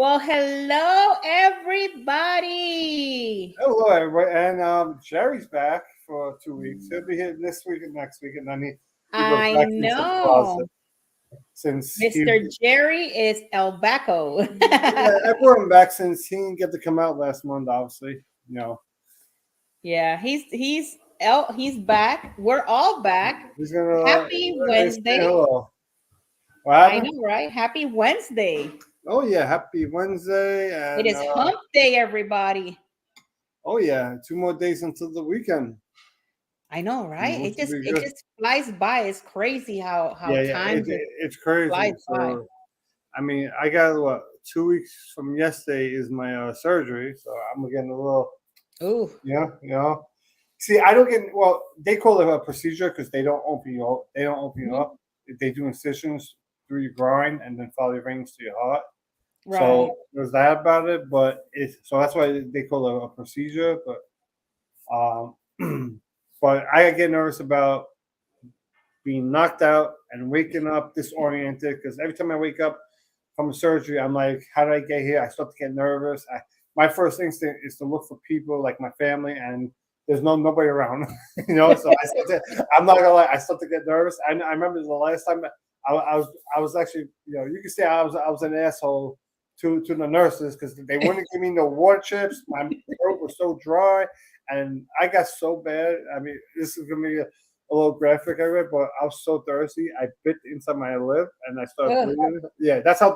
Well, hello, everybody. Hello, everybody. And Jerry's back for 2 weeks. He'll be here this week and next week, and then he goes I back into the closet know. since he. Mr. Jerry is El Baco. Yeah, I brought him back since he didn't get to come out last month. Obviously, Yeah, he's back. We're all back. he's gonna Happy say Wednesday. hello. What I happened? know, right? Happy Wednesday. Oh yeah, happy Wednesday, It and is hump day, everybody. oh yeah, 2 more days until the weekend, I know, right? which It will just be it good. just flies by. It's crazy how Yeah, time just it's crazy. flies by. So I mean, I got what 2 weeks from yesterday is my surgery, so I'm getting a little. Ooh, Yeah. See, I don't get well. They call it a procedure because they don't open you up. They don't open you mhm, up. They do incisions through your groin and then follow the veins to your heart. right. So there's that about it. But it's so that's why they call it a procedure. But I get nervous about being knocked out and waking up disoriented because every time I wake up from a surgery, I'm like, how did I get here? I start to get nervous. My first instinct is to look for people like my family, and there's nobody around, So I'm not gonna lie, I start to get nervous. I remember the last time I was actually, you can say I was an asshole to the nurses because they wouldn't give me no water chips. My throat was so dry, and I got so bad. I mean, this is gonna be a little graphic, I read, but I was so thirsty, I bit inside my lip and I started Ugh. bleeding. Yeah, that's how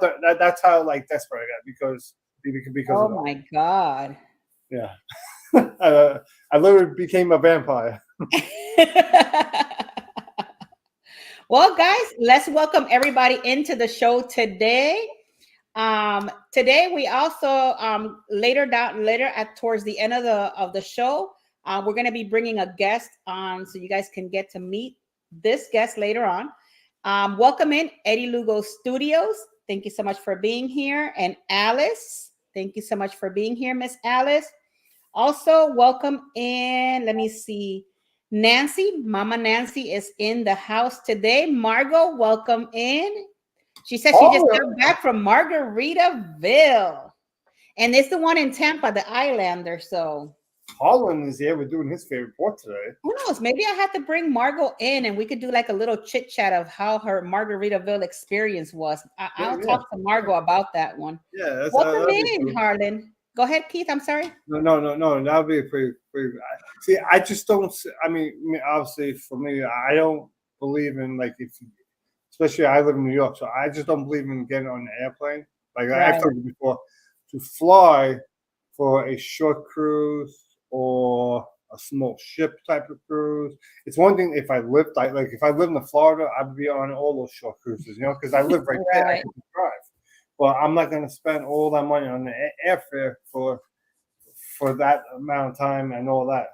like desperate I got because Oh of that. my God. Yeah, I literally became a vampire. Well, guys, let's welcome everybody into the show today. Today we also later at towards the end of the show, we're going to be bringing a guest on, so you guys can get to meet this guest later on. Welcome in Eddie Lugo Studios. Thank you so much for being here, and Alice. Thank you so much for being here, Miss Alice. Also, welcome in. Let me see. Nancy, Mama Nancy is in the house today. Margot, welcome in. She said she just Oh, got back from Margaritaville. And it's the one in Tampa, the Islander. So Holland is here. We're doing his favorite port today. who knows? Maybe I have to bring Margot in and we could do like a little chit chat of how her Margaritaville experience was. Yeah, I'll yeah, talk to Margot about that one. yeah. Welcome That'd be in, cool. Harlan. Go ahead, Keith. I'm sorry. No. That'd be a pretty. See, I just don't. I mean, obviously, for me, I don't believe in like if especially I live in New York, so I just don't believe in getting on an airplane. Like I've Right. told you before, to fly for a short cruise or a small ship type of cruise. It's one thing if I lived like if I lived in Florida, I'd be on all those short cruises, because I live right there. I Right. can just drive. But I'm not going to spend all that money on the airfare for that amount of time and all that.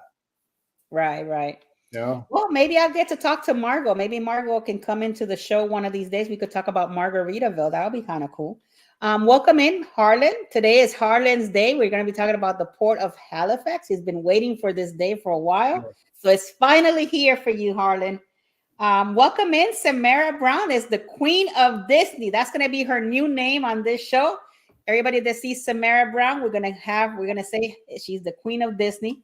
Right. You know. Well, maybe I'll get to talk to Margot. Maybe Margot can come into the show one of these days. We could talk about Margaritaville. That would be kind of cool. Welcome in, Harlan. Today is Harlan's day. We're going to be talking about the Port of Halifax. He's been waiting for this day for a while. So it's finally here for you, Harlan. Welcome in, Samara Brown is the Queen of Disney. That's going to be her new name on this show. Everybody that sees Samara Brown, we're going to say she's the Queen of Disney.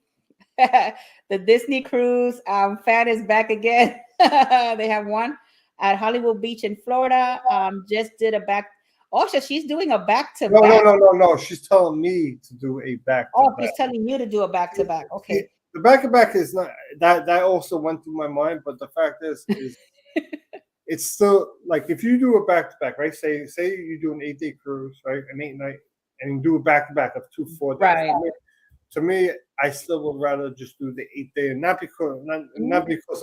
The Disney Cruise fan is back again. They have one at Hollywood Beach in Florida. Just did a back. Oh, so she's doing a back to back. No. She's telling me to do a back to Oh, back. she's telling you to do a back to back. Okay. The back to back is not that also went through my mind, but the fact is it's still like if you do a back to back, right? Say you do an 8-day cruise, right? An 8-night, and you do a back to back of 2 4 days. Right. To me, I still would rather just do the 8-day, and not because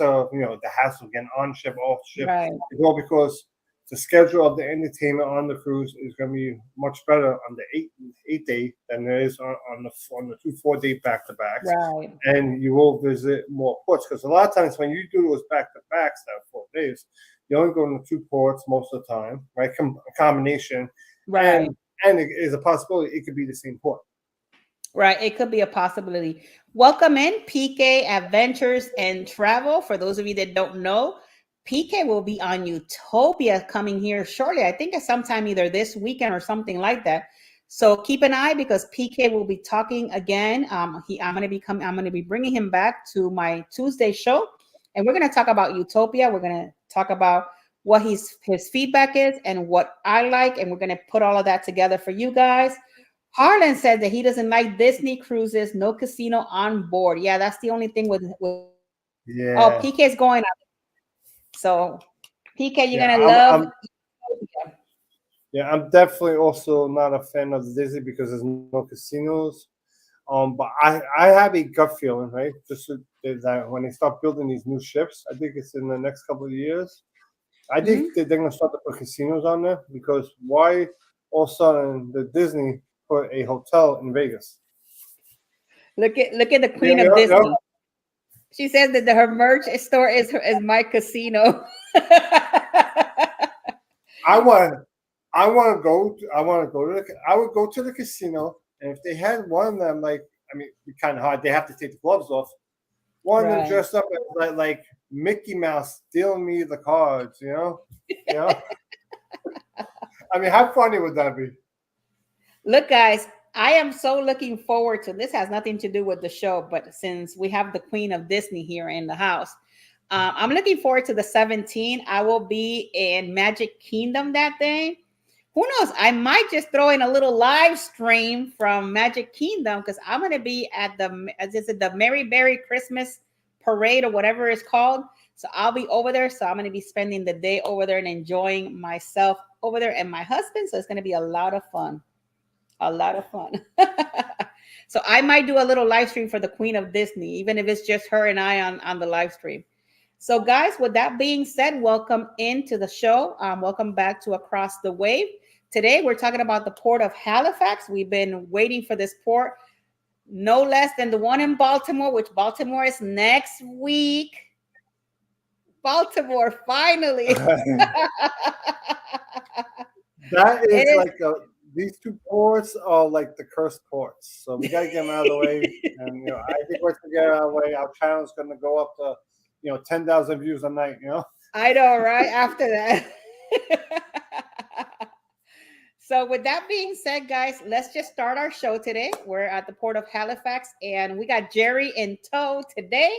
of the hassle of getting on ship, off ship. Right. It's all because the schedule of the entertainment on the cruise is going to be much better on the 8-day than there is on the 2 4-day back to backs. Right. And you will visit more ports because a lot of times when you do those back to backs, that 4 days, you only go to 2 ports most of the time, right? A combination, Right. And it is a possibility it could be the same port. Right. It could be a possibility. Welcome in PK Adventures and Travel. For those of you that don't know, PK will be on Utopia coming here shortly. I think it's sometime either this weekend or something like that. So keep an eye because PK will be talking again. I'm going to be bringing him back to my Tuesday show, and we're going to talk about Utopia. We're going to talk about what his feedback is and what I like, and we're going to put all of that together for you guys. Harlan said that he doesn't like Disney cruises, no casino on board. Yeah, that's the only thing with oh, Yeah. PK's going up. So PK, you're Yeah. gonna love. Yeah, I'm definitely also not a fan of Disney because there's no casinos. But I have a gut feeling, right? That when they start building these new ships, I think it's in the next couple of years. I think they're going to start to put casinos on there because why all of a sudden the Disney put a hotel in Vegas? Look at the Yeah, Queen of Disney. She says that her merch store is my casino. I want to go. I would go to the casino, and if they had one of them, like I mean, it'd be kind of hard. They have to take the gloves off. One of them dressed up as like Mickey Mouse stealing me the cards. You know. I mean, how funny would that be? Look, guys, I am so looking forward to this. Has nothing to do with the show, but since we have the Queen of Disney here in the house, I'm looking forward to the 17th. I will be in Magic Kingdom that day. Who knows? I might just throw in a little live stream from Magic Kingdom because I'm going to be at the Mary Berry Christmas Parade or whatever it's called. So I'll be over there. So I'm going to be spending the day over there and enjoying myself over there and my husband. So it's going to be a lot of fun. A lot of fun. So I might do a little live stream for the Queen of Disney, even if it's just her and I on the live stream. So guys, with that being said, welcome into the show. Welcome back to Across the Wave. Today, we're talking about the Port of Halifax. We've been waiting for this port, no less than the one in Baltimore, which Baltimore is next week. Baltimore, finally. That is like these two ports are like the cursed ports. So we got to get them out of the way. And, I think once we get out of the way, our channel is going to go up to, 10,000 views a night, I know, right? After that. So with that being said, guys, let's just start our show today. We're at the Port of Halifax, and we got Jerry in tow today.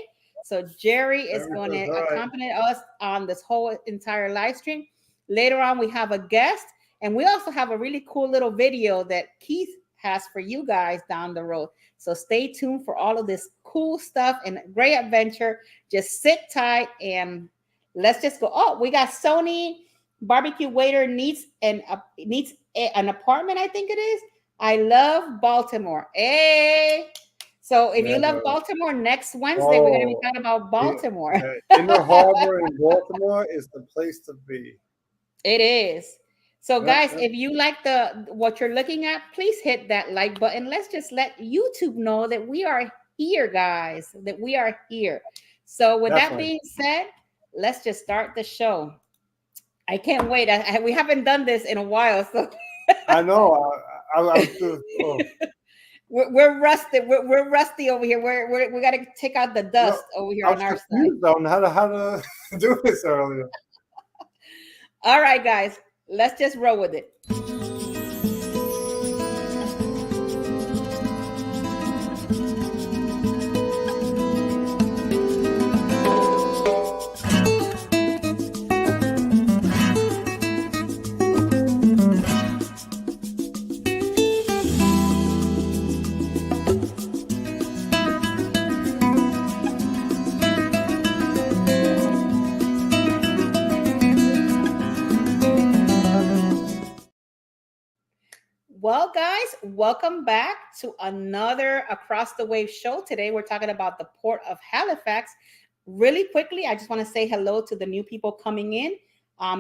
So Jerry is going to accompany us on this whole entire live stream. Later on, we have a guest, and we also have a really cool little video that Keith has for you guys down the road. So stay tuned for all of this cool stuff and great adventure. Just sit tight and let's just go. Oh, we got Sony Barbecue Waiter needs an apartment, I think it is. I love Baltimore. Hey. So if you love Baltimore, next Wednesday, we're going to be talking about Baltimore. Inner Harbor in Baltimore is the place to be. It is. So guys, if you like what you're looking at, please hit that like button. Let's just let YouTube know that we are here, guys, that we are here. So with that being said, let's just start the show. I can't wait. We haven't done this in a while. So I know. We're rusty. We're rusty over here. We got to take out the dust over here on our side. On how to do this earlier. All right, guys, let's just roll with it. Well, guys, welcome back to another Across the Wave show. Today, we're talking about the Port of Halifax. Really quickly, I just want to say hello to the new people coming in.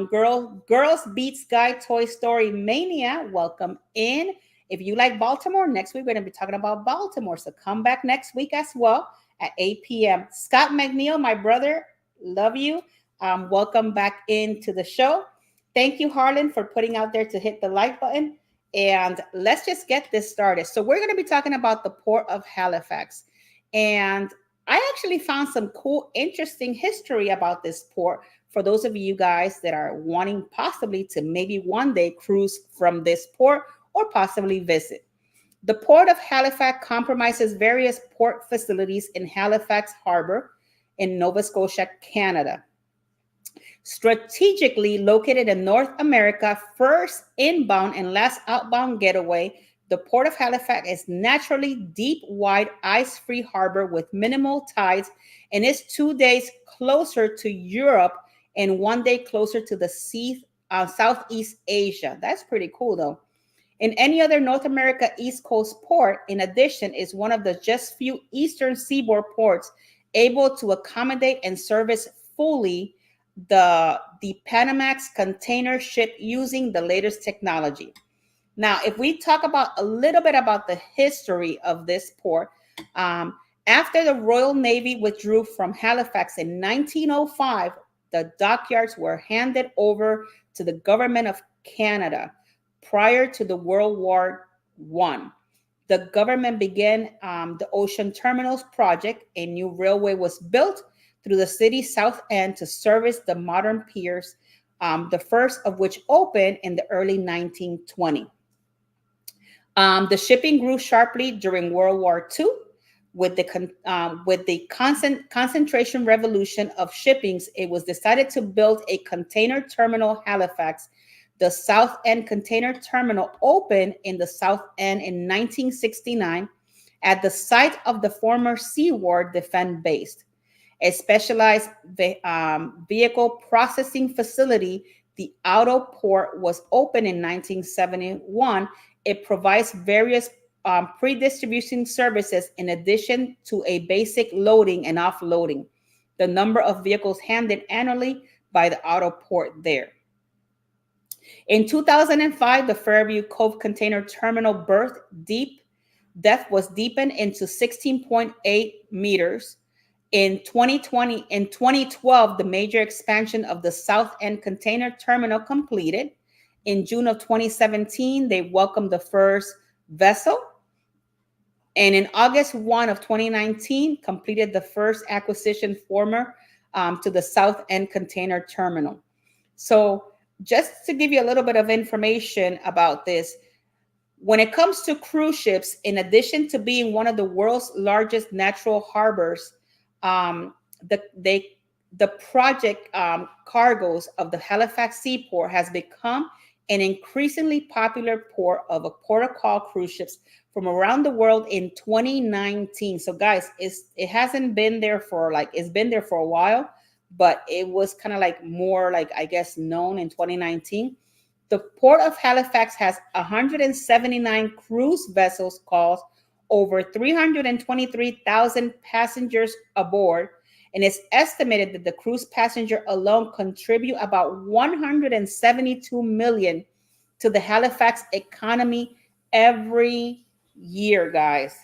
Girls Beats Guy Toy Story Mania, welcome in. If you like Baltimore, next week we're going to be talking about Baltimore. So come back next week as well at 8 p.m. Scott McNeil, my brother, love you. Welcome back into the show. Thank you, Harlan, for putting out there to hit the like button. And let's just get this started. So we're going to be talking about the Port of Halifax. And I actually found some cool, interesting history about this port for those of you guys that are wanting possibly to maybe one day cruise from this port or possibly visit. The Port of Halifax comprises various port facilities in Halifax Harbor in Nova Scotia, Canada. Strategically located in North America, first inbound and last outbound getaway, the Port of Halifax is naturally deep, wide, ice-free harbor with minimal tides and is 2 days closer to Europe and 1 day closer to the sea, Southeast Asia. That's pretty cool, though. In any other North America East Coast port, in addition, is one of the just few eastern seaboard ports able to accommodate and service fully the Panamax container ship using the latest technology. Now, if we talk about a little bit about the history of this port, after the Royal Navy withdrew from Halifax in 1905, the dockyards were handed over to the government of Canada. Prior to the World War I, the government began the Ocean Terminals Project. A new railway was built through the city's south end to service the modern piers, the first of which opened in the early 1920s. The shipping grew sharply during World War II. With the concentration revolution of shippings, it was decided to build a container terminal Halifax. The South End Container Terminal opened in the South End in 1969 at the site of the former Seaward Defense Base. A specialized vehicle processing facility, the Auto Port, was opened in 1971. It provides various pre-distribution services in addition to a basic loading and offloading. The number of vehicles handled annually by the Auto Port there. In 2005, the Fairview Cove Container Terminal depth was deepened into 16.8 meters. In 2012, the major expansion of the South End Container Terminal completed. In June of 2017, they welcomed the first vessel. And in August 1 of 2019, completed the first acquisition to the South End Container Terminal. So just to give you a little bit of information about this, when it comes to cruise ships, in addition to being one of the world's largest natural harbors, the project cargoes of the Halifax Seaport has become an increasingly popular port of call cruise ships from around the world in 2019. So guys, it hasn't been there for it's been there for a while, but it was kind of more I guess known in 2019. The Port of Halifax has 179 cruise vessels calls, over 323,000 passengers aboard, and it's estimated that the cruise passenger alone contribute about 172 million to the Halifax economy every year, guys.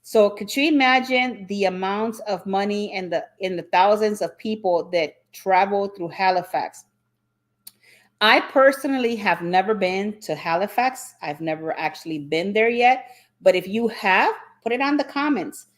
So could you imagine the amounts of money and the thousands of people that travel through Halifax? I personally have never been to Halifax. I've never actually been there yet. But if you have, put it on the comments.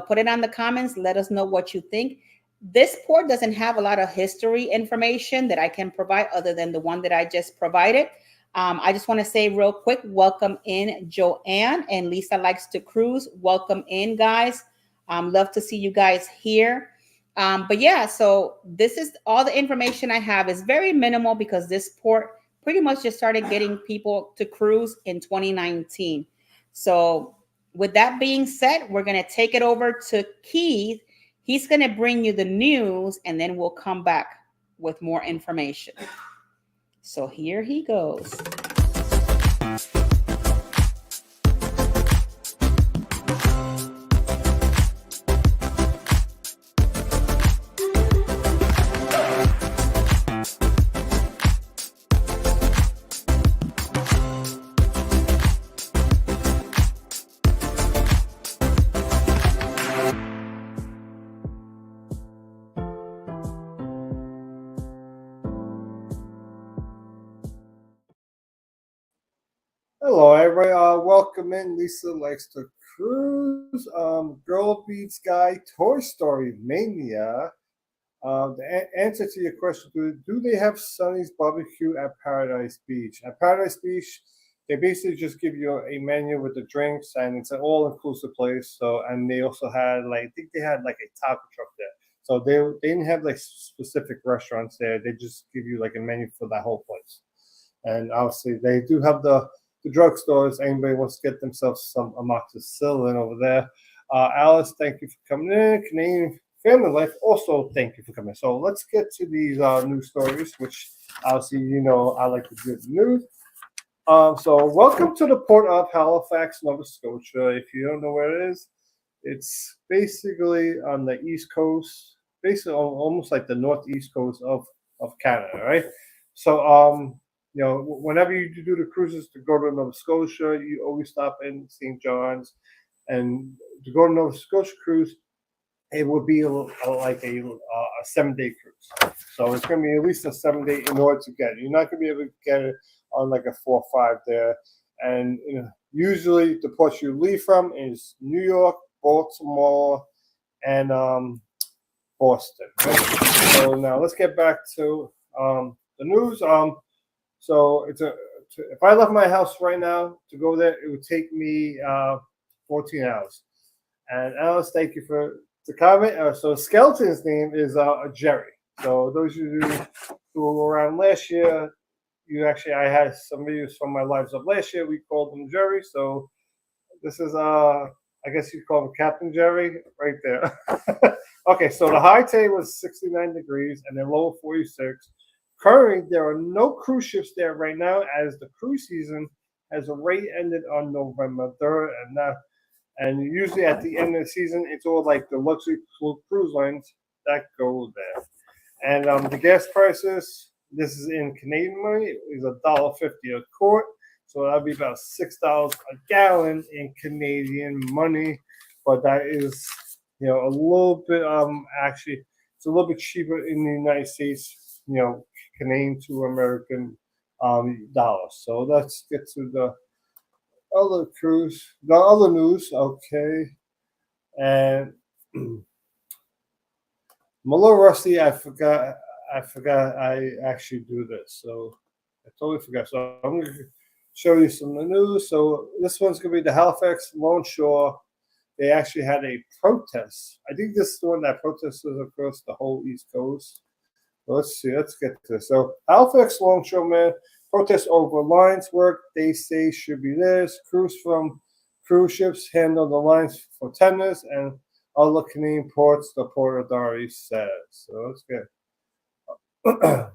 Put it on the comments. Let us know what you think. This port doesn't have a lot of history information that I can provide other than the one that I just provided. I just want to say real quick, welcome in Joanne and Lisa Likes to Cruise. Welcome in, guys. Love to see you guys here. But yeah, so this is all the information I have. Is very minimal because this port pretty much just started getting people to cruise in 2019. So with that being said, we're going to take it over to Keith. He's going to bring you the news, and then we'll come back with more information. So here he goes. Hello, everybody. Welcome in. Lisa Likes to Cruise. Girl Beats Guy, Toy Story Mania. The answer to your question: Do they have Sonny's Barbecue at Paradise Beach? At Paradise Beach, they basically just give you a menu with the drinks, and it's an all-inclusive place. So, and they also had like, I think they had like a taco truck there. So they didn't have like specific restaurants there. They just give you like a menu for that whole place. And obviously they do have the drugstores. Anybody wants to get themselves some amoxicillin over there. Alice, thank you for coming in. Canadian Family Life, also thank you for coming. So let's get to these news stories, which obviously I like to do the news. So welcome to the Port of Halifax, Nova Scotia. If you don't know where it is, it's basically on the east coast, basically almost like the northeast coast of Canada, right? So whenever you do the cruises to go to Nova Scotia, you always stop in St. John's, and to go to Nova Scotia cruise, it would be like a 7-day cruise. So it's going to be at least a 7-day in order to get it. You're not going to be able to get it on like a 4 or 5 there. And usually the ports you leave from is New York, Baltimore, and Boston. Right? So now let's get back to the news. So if I left my house right now to go there, it would take me 14 hours. And Alice, thank you for the comment. So Skeleton's name is Jerry. So those of you who were around last year, I had some videos from my lives of last year. We called him Jerry. So this is I guess you call him Captain Jerry right there. Okay, so the high today was 69 degrees and the low 46. Currently, there are no cruise ships there right now, as the cruise season has already ended on November 3rd, and usually at the end of the season, it's all like the luxury cruise lines that go there. And the gas prices, this is in Canadian money, is $1.50 a quart. So that'll be about $6 a gallon in Canadian money. But that is, a little bit, actually, it's a little bit cheaper in the United States, Canadian to American dollars. So let's get to the other news. Okay. And I'm a little rusty. I forgot I actually do this. So I totally forgot. So I'm going to show you some of the news. So this one's going to be the Halifax Longshore. They actually had a protest. I think this is the one that protested across the whole East Coast. Let's see. Let's get to this. So Halifax Longshoremen protest over lines work. They say should be this. Crews from cruise ships handle the lines for tenders and other Canadian ports, the Port Authority says. So let's get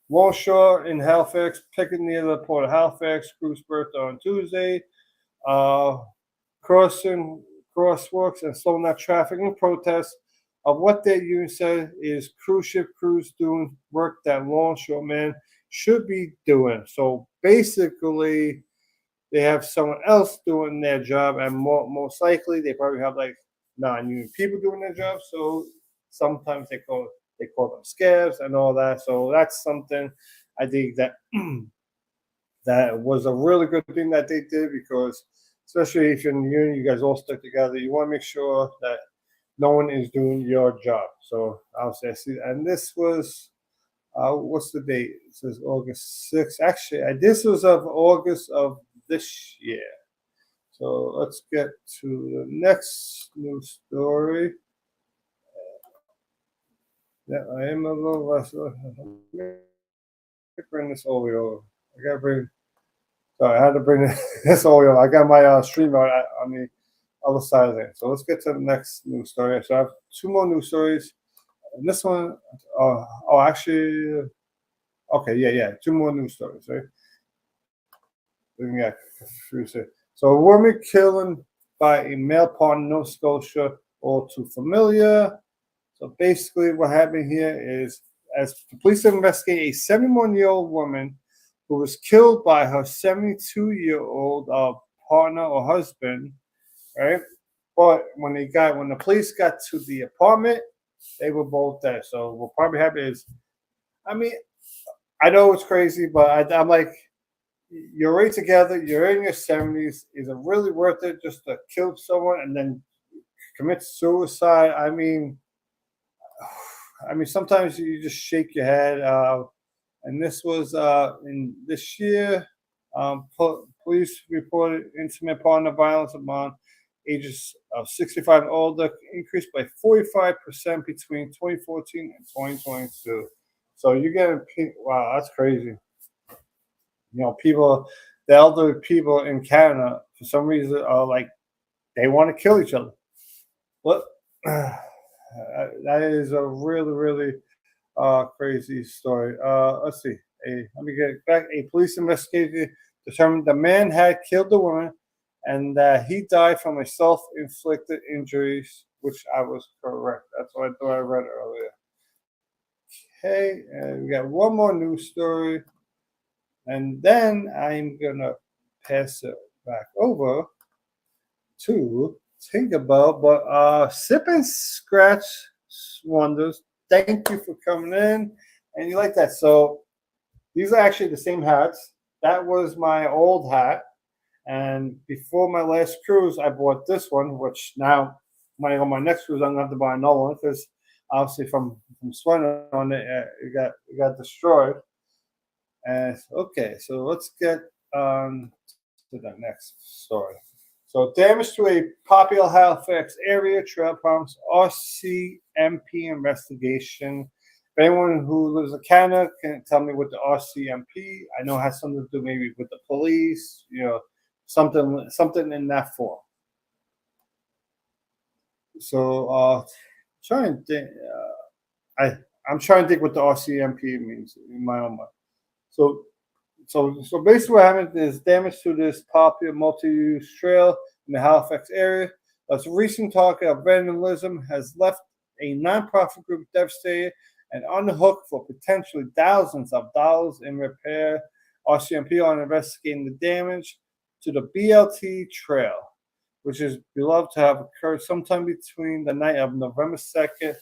Longshore in Halifax, picking near the Port of Halifax. Cruise berth on Tuesday. Crosswalks and slowing down traffic in protest of what their union said is cruise ship crews doing work that longshoremen should be doing. So basically, they have someone else doing their job, and most likely they probably have like non-union people doing their job. So sometimes they call them scabs and all that. So that's something I think that that was a really good thing that they did, because especially if you're in the union, you guys all stick together. You want to make sure that no one is doing your job. So I'll say, and this was, what's the date? It says August 6th. Actually, this was of August of this year. So let's get to the next news story. Yeah, I am a little less. Bring this Oreo. I gotta bring. Sorry, I had to bring this Oreo. I got my stream on the other side of it. So let's get to the next news story. So I have 2 more news stories. And this one, actually, okay, yeah, 2 more news stories, right? So a woman killed by a male partner in Nova Scotia, all too familiar. So basically what happened here is, as the police investigate a 71-year-old woman who was killed by her 72-year-old partner or husband, right? But when the police got to the apartment, they were both dead. So what probably happened is, I mean, I know it's crazy, but I'm like, you're already together, you're in your 70s. Is it really worth it just to kill someone and then commit suicide? I mean, sometimes you just shake your head. And this was in this year. Police reported intimate partner violence among ages of 65 and older increased by 45% between 2014 and 2022. So you're getting, wow, that's crazy. People, the elderly people in Canada, for some reason, are like, they want to kill each other. What? That is a really, really crazy story. Let's see. Let me get back. A police investigation determined the man had killed the woman and that he died from a self-inflicted injuries, which I was correct. That's what I thought I read earlier. Okay, and we got one more news story, and then I'm gonna pass it back over to Tinkerbell. But Sip and Scratch Wonders, thank you for coming in, and you like that. So these are actually the same hats. That was my old hat. And before my last cruise, I bought this one, which now when I go on my next cruise, I'm going to have to buy another one because obviously from sweating on it, it got destroyed. And okay, so let's get on to the next story. So damage to a popular Halifax area trail prompts RCMP investigation. If anyone who lives in Canada can tell me what the RCMP, I know it has something to do maybe with the police, something in that form. So try and think. I'm trying to think what the RCMP means in my own mind. So basically, what happened is damage to this popular multi-use trail in the Halifax area. As recent talk of vandalism has left a nonprofit group devastated and on the hook for potentially thousands of dollars in repair. RCMP are investigating the damage to the BLT trail, which is believed to have occurred sometime between the night of November 2nd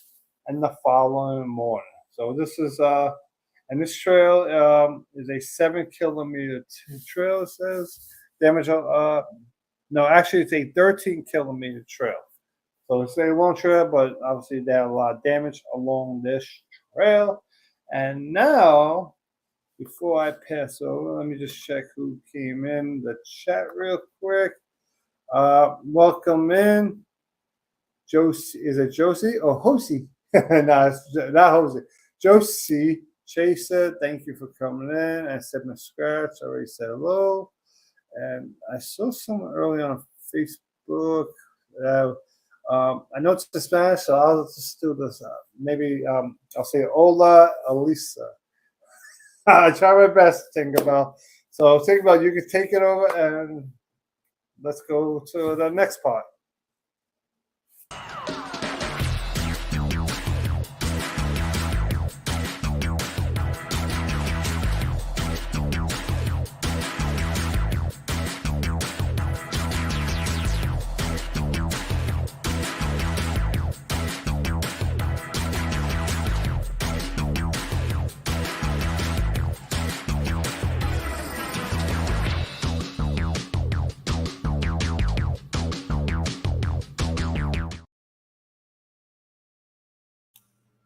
and the following morning. So this is and this trail is a 7-kilometer trail. It says damage. No, actually, it's a 13-kilometer trail. So it's a long trail, but obviously they had a lot of damage along this trail. And now, before I pass over, let me just check who came in the chat real quick. Welcome in, Josie. Is it Josie or Josie? No, it's not Josie. Josie Chaser, thank you for coming in. I said my scratch. I already said hello. And I saw someone earlier on Facebook. I know it's in Spanish, so I'll just do this. Maybe I'll say Hola, Elisa. I try my best, Tinkerbell. So Tinkerbell, you can take it over and let's go to the next part.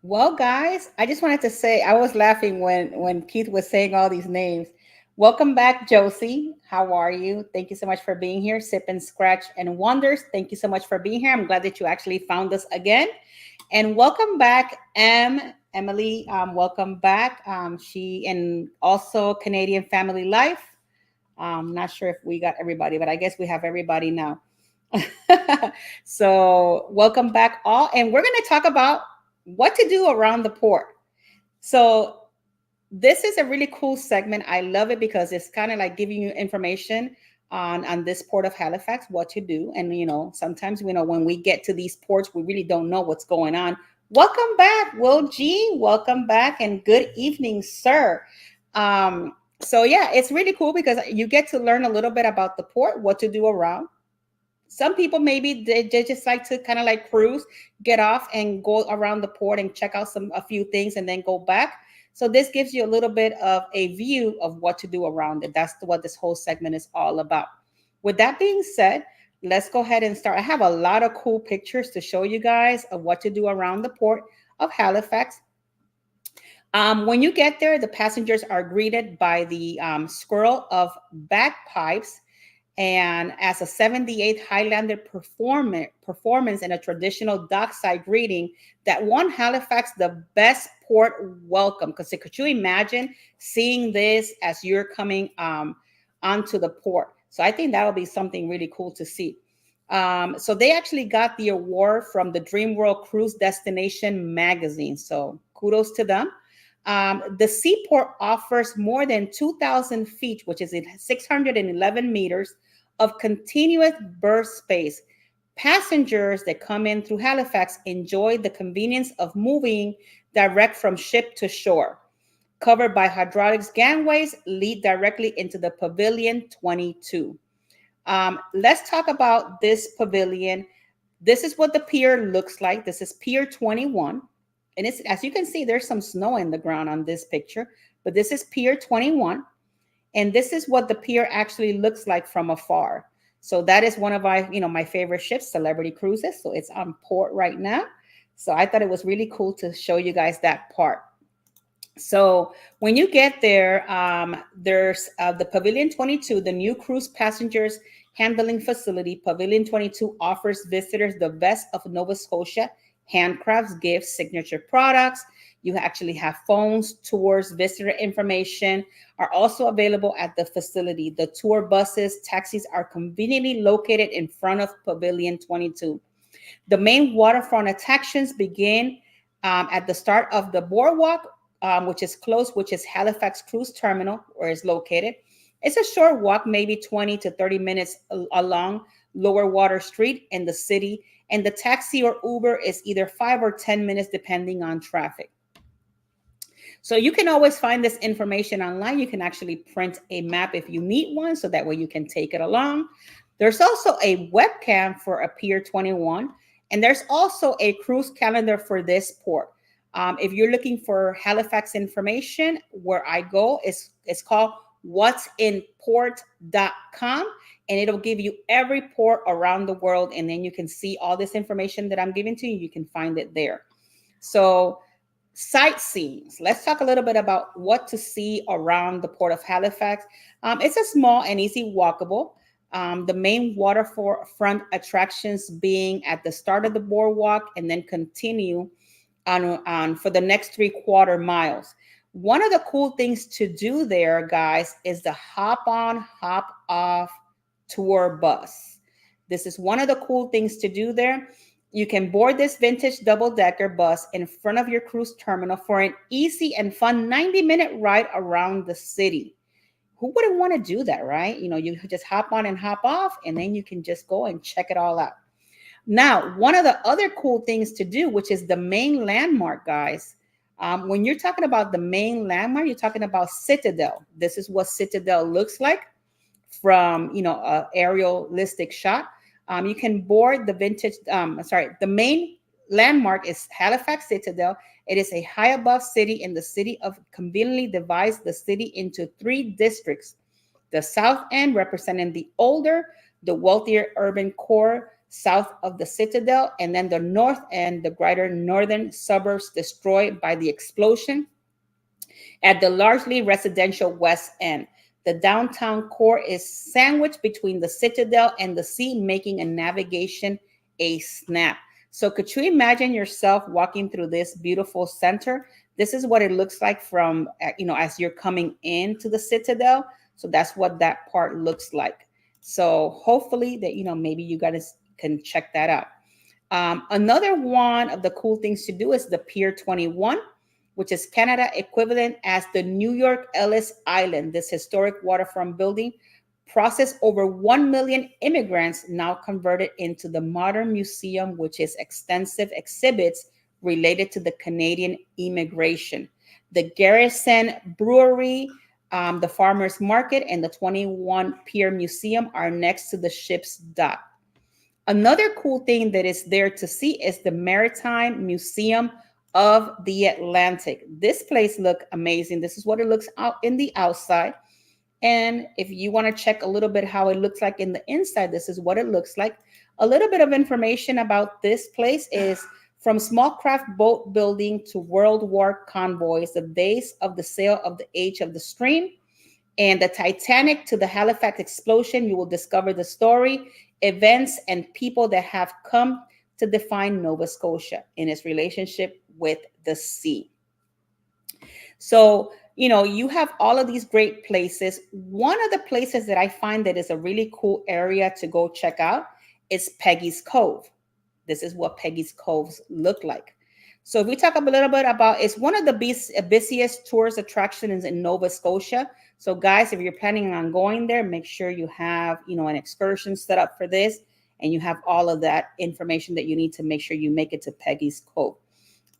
Well, guys, I just wanted to say I was laughing when Keith was saying all these names. Welcome back, Josie. How are you? Thank you so much for being here. Sip and Scratch and Wonders. Thank you so much for being here. I'm glad that you actually found us again. And welcome back, Emily. Welcome back. She and also Canadian Family Life. Not sure if we got everybody, but I guess we have everybody now. So welcome back all. And we're going to talk about what to do around the port. So this is a really cool segment. I love it because it's kind of like giving you information on this Port of Halifax, what to do. And, sometimes, when we get to these ports, we really don't know what's going on. Welcome back, Will G. Welcome back and good evening, sir. So yeah, it's really cool because you get to learn a little bit about the port, what to do around. Some people maybe they just like to kind of like cruise, get off and go around the port and check out a few things and then go back. So this gives you a little bit of a view of what to do around it. That's what this whole segment is all about. With that being said, let's go ahead and start. I have a lot of cool pictures to show you guys of what to do around the Port of Halifax. When you get there, the passengers are greeted by the swirl of bagpipes and as a 78th Highlander performance in a traditional dockside greeting that won Halifax the best port welcome. Because could you imagine seeing this as you're coming onto the port? So I think that will be something really cool to see. So they actually got the award from the Dream World Cruise Destination magazine. So kudos to them. The seaport offers more than 2,000 feet, which is 611 meters of continuous berth space. Passengers that come in through Halifax enjoy the convenience of moving direct from ship to shore. Covered by hydraulics gangways, lead directly into the Pavilion 22. Let's talk about this pavilion. This is what the pier looks like. This is Pier 21. And it's, as you can see, there's some snow in the ground on this picture, but this is Pier 21. And this is what the pier actually looks like from afar. So that is one of my favorite ships, Celebrity Cruises. So it's on port right now. So I thought it was really cool to show you guys that part. So when you get there, there's the Pavilion 22, the new cruise passengers handling facility. Pavilion 22 offers visitors the best of Nova Scotia handcrafts, gifts, signature products. You actually have phones, tours, visitor information are also available at the facility. The tour buses, taxis are conveniently located in front of Pavilion 22. The main waterfront attractions begin at the start of the boardwalk, which is close, which is Halifax Cruise Terminal, where it's located. It's a short walk, maybe 20 to 30 minutes along Lower Water Street in the city. And the taxi or Uber is either 5 or 10 minutes, depending on traffic. So you can always find this information online. You can actually print a map if you need one, so that way you can take it along. There's also a webcam for a Pier 21, and there's also a cruise calendar for this port. If you're looking for Halifax information, where I go, it's called what'sinport.com, and it'll give you every port around the world, and then you can see all this information that I'm giving to you. You can find it there. So sightseeing. Let's talk a little bit about what to see around the Port of Halifax. It's a small and easy walkable. The main waterfront attractions being at the start of the boardwalk and then continue on for the next 3/4 miles. One of the cool things to do there, guys, is the hop on, hop off tour bus. This is one of the cool things to do there. You can board this vintage double-decker bus in front of your cruise terminal for an easy and fun 90-minute ride around the city. Who wouldn't want to do that, right? You just hop on and hop off, and then you can just go and check it all out. Now, one of the other cool things to do, which is the main landmark, guys. When you're talking about the main landmark, you're talking about Citadel. This is what Citadel looks like from, an aerialistic shot. You can board the the main landmark is Halifax Citadel. It is a high above city in the city of conveniently divides the city into 3 districts. The south end representing the older, the wealthier urban core south of the Citadel, and then the north end, the greater northern suburbs destroyed by the explosion at the largely residential west end. The downtown core is sandwiched between the Citadel and the sea, making a navigation a snap. So could you imagine yourself walking through this beautiful center? This is what it looks like from, as you're coming into the Citadel. So that's what that part looks like. So hopefully that, maybe you guys can check that out. Another one of the cool things to do is the Pier 21, which is Canada equivalent as the New York Ellis Island. This historic waterfront building processed over 1 million immigrants, now converted into the modern museum, which is extensive exhibits related to the Canadian immigration. The Garrison Brewery, the Farmers Market, and the 21 Pier Museum are next to the ship's dock. Another cool thing that is there to see is the Maritime Museum of the Atlantic. This place looks amazing. This is what it looks out in the outside. And if you want to check a little bit how it looks like in the inside, this is what it looks like. A little bit of information about this place is From small craft boat building to World War convoys, the days of the sail of the age of the stream, and the Titanic to the Halifax explosion, you will discover the story, events, and people that have come to define Nova Scotia in its relationship with the sea. So, you have all of these great places. One of the places that I find that is a really cool area to go check out is Peggy's Cove. This is what Peggy's Coves look like. So if we talk a little bit about, it's one of the busiest tourist attractions in Nova Scotia. So guys, if you're planning on going there, make sure you have, an excursion set up for this, and you have all of that information that you need to make sure you make it to Peggy's Cove.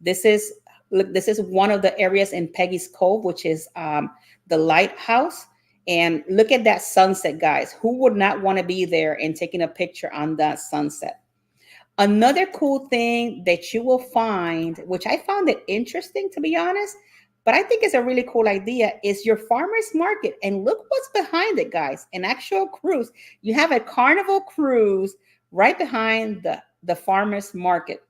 This is one of the areas in Peggy's Cove, which is the lighthouse. And look at that sunset, guys. Who would not want to be there and taking a picture on that sunset? Another cool thing that you will find, which I found it interesting, to be honest, but I think it's a really cool idea, is your farmer's market. And look what's behind it, guys. An actual cruise. You have a carnival cruise right behind the farmer's market.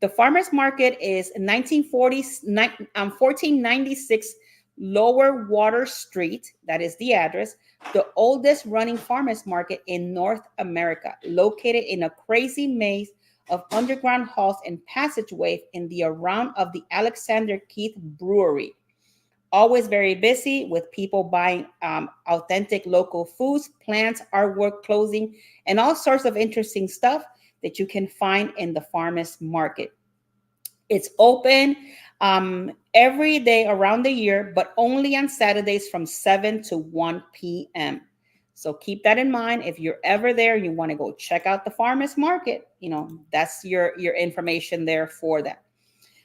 The farmer's market is 1496 Lower Water Street. That is the address. The oldest running farmer's market in North America, located in a crazy maze of underground halls and passageway in the around of the Alexander Keith Brewery. Always very busy with people buying authentic local foods, plants, artwork, clothing, and all sorts of interesting stuff that you can find in the farmers market. It's open every day around the year, but only on Saturdays from 7 to 1 p.m. So keep that in mind. If you're ever there, you want to go check out the farmers market, that's your information there for that.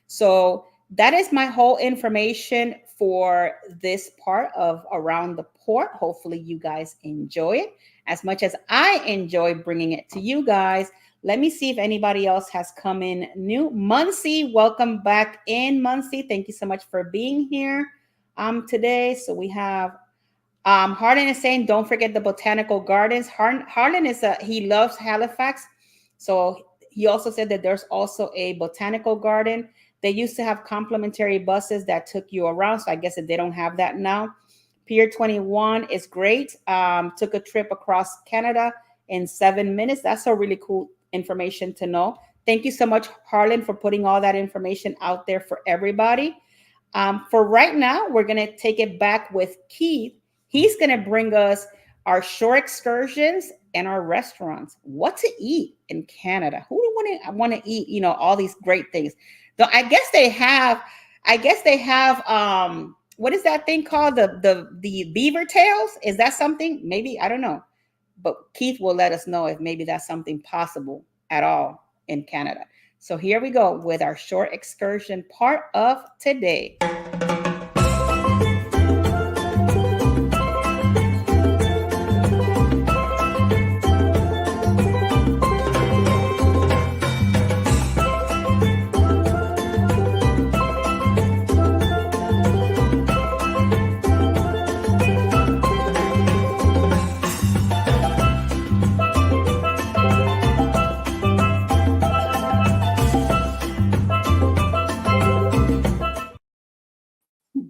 So that is my whole information for this part of Around the Port. Hopefully you guys enjoy it as much as I enjoy bringing it to you guys. Let me see if anybody else has come in new. Muncie, welcome back in, Muncie. Thank you so much for being here today. So we have Harlan is saying, don't forget the botanical gardens. Harlan he loves Halifax. So he also said that there's also a botanical garden. They used to have complimentary buses that took you around. So I guess that they don't have that now. Pier 21 is great. Took a trip across Canada in 7 minutes. That's a really cool information to know. Thank you so much, Harlan, for putting all that information out there for everybody. For right now, we're going to take it back with Keith. He's going to bring us our shore excursions and our restaurants. What to eat in Canada? Who would want to eat, all these great things? Though I guess they have what is that thing called? The beaver tails? Is that something? Maybe, I don't know. But Keith will let us know if maybe that's something possible at all in Canada. So here we go with our short excursion part of today.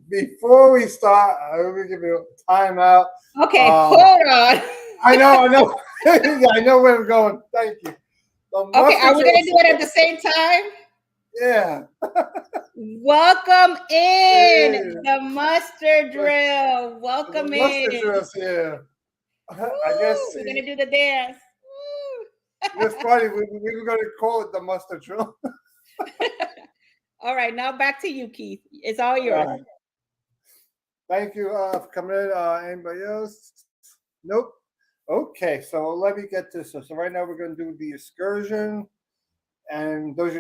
Before we start, let me give you a timeout. Okay, hold on. I know. Yeah, I know where we're going. Thank you. Okay, are we going to do it at the same time? Yeah. Welcome in the mustard drill. Welcome in. Mustard drill's here. I guess we're going to do the dance. It's funny. We were going to call it the mustard drill. All right, now back to you, Keith. It's all yours. Right. Thank you for coming in. Anybody else? Nope. Okay, so let me get this. So right now we're going to do the excursion. And those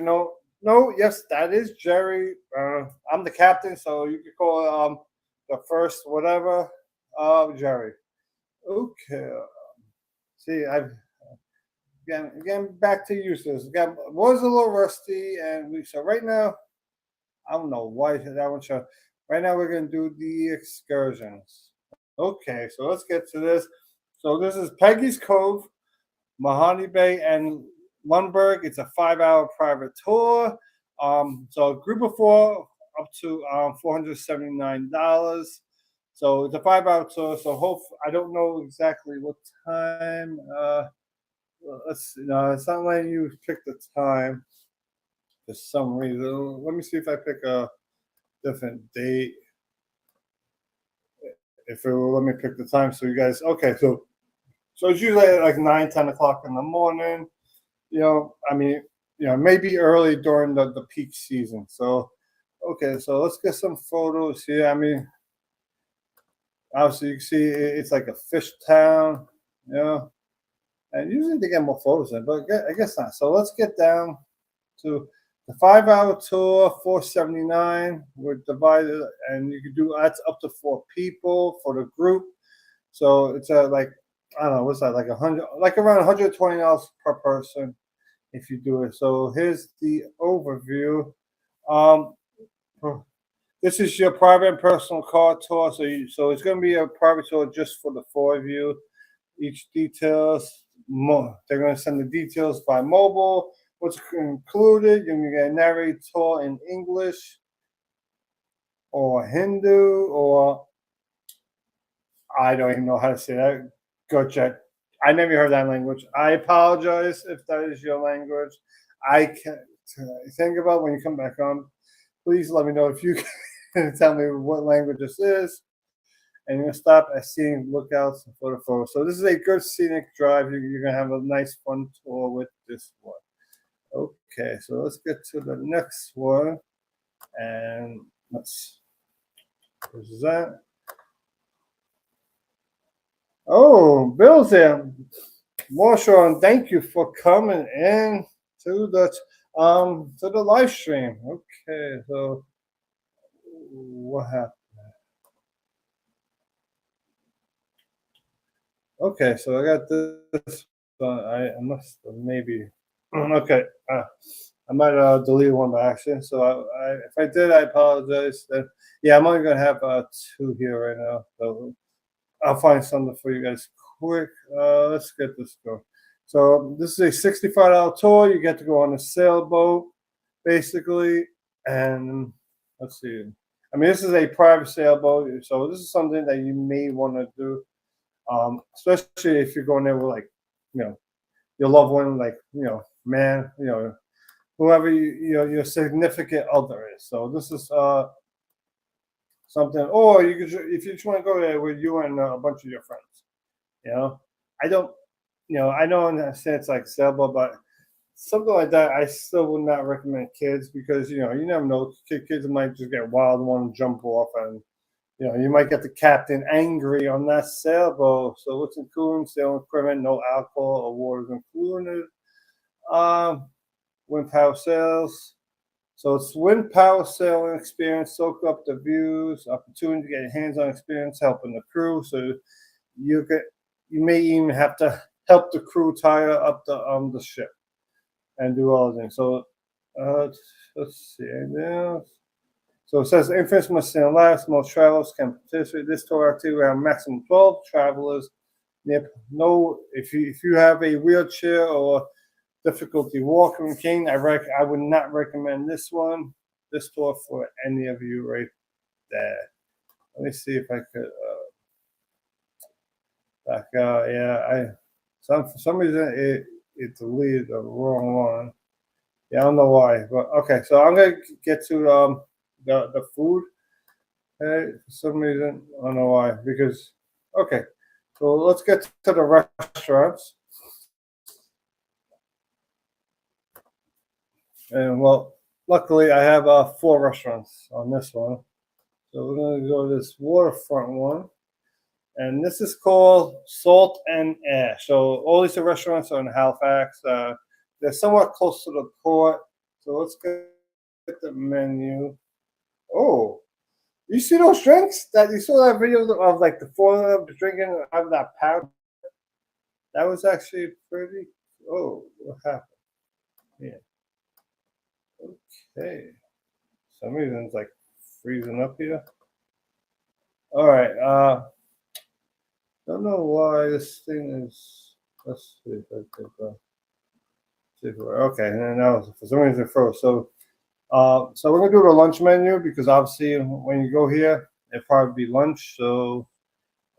yes, that is Jerry. I'm the captain, so you can call the first whatever Jerry. Okay. See, I've again back to you, sis. Was a little rusty, and so right now, I don't know why that one shot. Right now we're gonna do the excursions. Okay, so let's get to this. So this is Peggy's Cove, Mahoney Bay, and Lundberg. It's a 5-hour private tour. So a group of four up to $479. So it's a 5 hour tour. So I don't know exactly what time. Let's see. No, it's not letting you pick the time for some reason. Let me see if I pick a different date. If it will let me pick the time, so you guys. Okay, so it's usually at like 9, 10 o'clock in the morning. I mean, maybe early during the peak season. So, okay, so let's get some photos here. I mean, obviously you can see it's like a fish town, and usually they get more photos in, but I guess not. So let's get down to the 5 hour tour, 479. We're divided, and you can do that's up to 4 people for the group. So it's like I don't know, what's that, like around $120 per person if you do it. So here's the overview. Um, this is your private and personal car tour. So it's going to be a private tour just for the 4 of you. Each details, they're going to send the details by mobile. What's included? You're going to get a narrated tour in English or Hindu, or I don't even know how to say that. Go check. I never heard that language. I apologize if that is your language. I can't think about when you come back on. Please let me know if you can tell me what language this is. And you're going to stop at seeing lookouts and photos. So this is a good scenic drive. You're going to have a nice fun tour with this one. Okay, so let's get to the next one. And let's present. Oh, Bill's there. Marshawn, thank you for coming in to the live stream. Okay, so what happened? Okay, so I got this. I must have maybe. Okay, I might delete one by accident. So if I did, I apologize. Yeah, I'm only gonna have 2 here right now. So I'll find something for you guys quick. Let's get this going. So this is a $65 tour. You get to go on a sailboat, basically, and let's see. I mean, this is a private sailboat, so this is something that you may want to do, especially if you're going there with your loved one, man, whoever your significant other is. So this is something, or you could, if you just want to go there with you and a bunch of your friends. I don't, I know in that sense like sailboat, but something like that, I still would not recommend kids because you never know. Kids might just get wild and want to jump off, and you might get the captain angry on that sailboat. So what's included? Sailing equipment, no alcohol or water is included. Wind power sails. So it's wind power sailing experience, soak up the views, opportunity to get hands-on experience helping the crew. So you may even have to help the crew tire up the ship and do all the things. So let's see now. So it says infants must sail last. Most travelers can participate. This tour activity will have maximum 12 travelers. If you have a wheelchair or difficulty walking cane, I would not recommend this this tour for any of you right there. Let me see if I could back out. Yeah, for some reason it deleted the wrong one. Yeah, I don't know why, but okay. So I'm gonna get to the food. Okay, for some reason I don't know why, because okay. So let's get to the restaurants. And well, luckily I have 4 restaurants on this one. So we're going to go to this waterfront one. And this is called Salt and Air. So all these restaurants are in Halifax. They're somewhat close to the port. So let's get the menu. Oh, you see those drinks? You saw that video of like the 4 of them drinking out of that pouch? That was actually pretty. Oh, what happened? Yeah. Okay. Some reason it's like freezing up here. All right. Don't know why this thing is. Let's see if I can. Okay, and now for some reason it froze. So So we're gonna do the lunch menu because obviously when you go here, it'll probably be lunch. So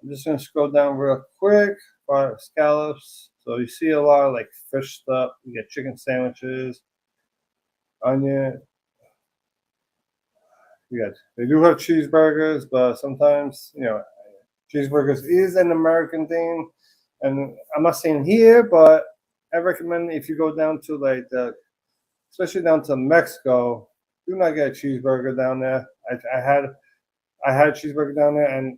I'm just gonna scroll down real quick for scallops. So you see a lot of like fish stuff. You get chicken sandwiches, onion. They do have cheeseburgers, but sometimes cheeseburgers is an American thing, and I'm not saying here, but I recommend if you go down to like especially down to Mexico, do not get a cheeseburger down there. I had a cheeseburger down there, and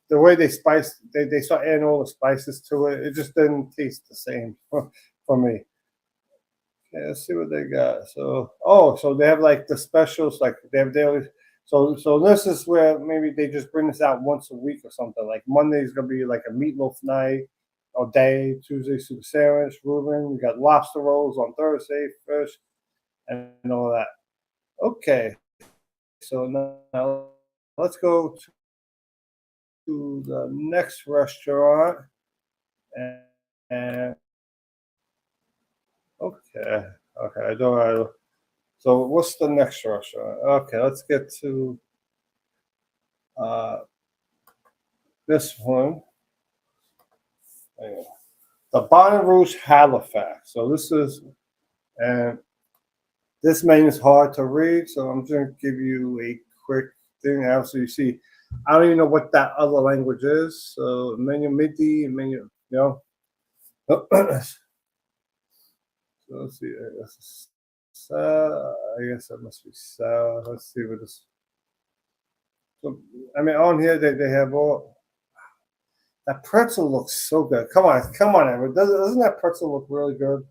the way they start adding all the spices to it, it just didn't taste the same for me. Okay, let's see what they got. So they have like the specials, like they have daily. So this is where maybe they just bring this out once a week or something. Like Monday's gonna be like a meatloaf night or day. Tuesday super sandwich, Reuben. You got lobster rolls on Thursday, fish, and all that. Okay, so now let's go to the next restaurant. And okay, I don't know. So what's the next restaurant? Okay, let's get to uh, this one. The Baton Rouge Halifax. So this is, and this menu is hard to read, so I'm just gonna give you a quick thing. Obviously, you see, I don't even know what that other language is. So menu MIDI, menu, So let's see. I guess that must be sour. Let's see what this. So I mean, on here they have all. That pretzel looks so good. Come on, Edward. Doesn't that pretzel look really good?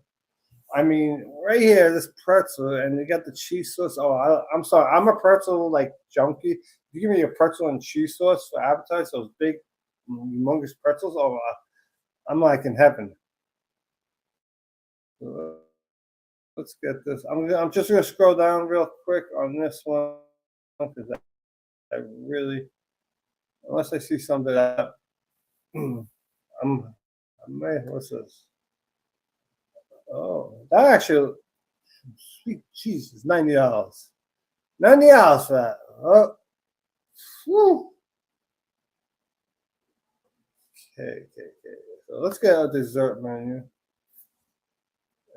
I mean, right here, this pretzel, and you got the cheese sauce. Oh, I'm sorry, I'm a pretzel like junkie. If you give me a pretzel and cheese sauce for appetizer, those big, humongous pretzels. Oh, I'm like in heaven. Let's get this. I'm just gonna scroll down real quick on this one because I really, unless I see something that I may. What's this? Oh, that actually, sweet Jesus, $90. $90 for that. Oh, whew. Okay. So let's get a dessert menu.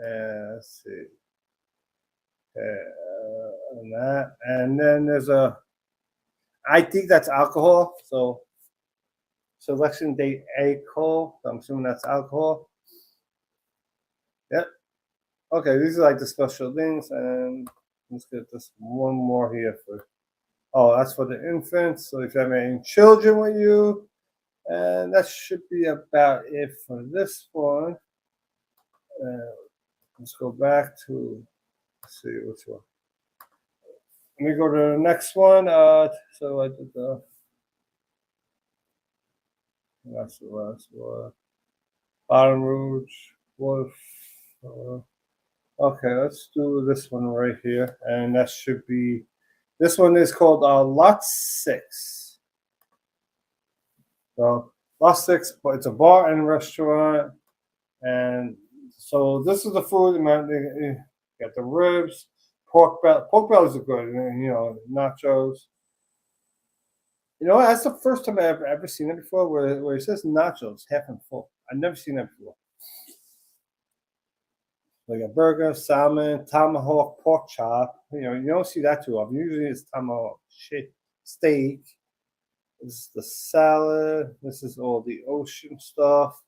Let's see. And that, and then there's a. I think that's alcohol. So selection date alcohol. I'm assuming that's alcohol. Yep. Okay, these are like the special things, and let's get this one more here for. Oh, that's for the infants. So if you have any children with you, and that should be about it for this one. Let's go back to. Let's see which one. Let me go to the next one. So I did the. That's the last one. Baton Rouge, Wolf. Okay, let's do this one right here, and that should be. This one is called Lot 6. So Lot 6, but it's a bar and restaurant, and so this is the food. You got the ribs, pork belly. Pork bellies are good, and nachos. That's the first time I've ever seen it before, where it says nachos half and full. I've never seen that before. Like a burger, salmon, tomahawk, pork chop. You don't see that too often. Usually it's tomahawk steak. This is the salad. This is all the ocean stuff.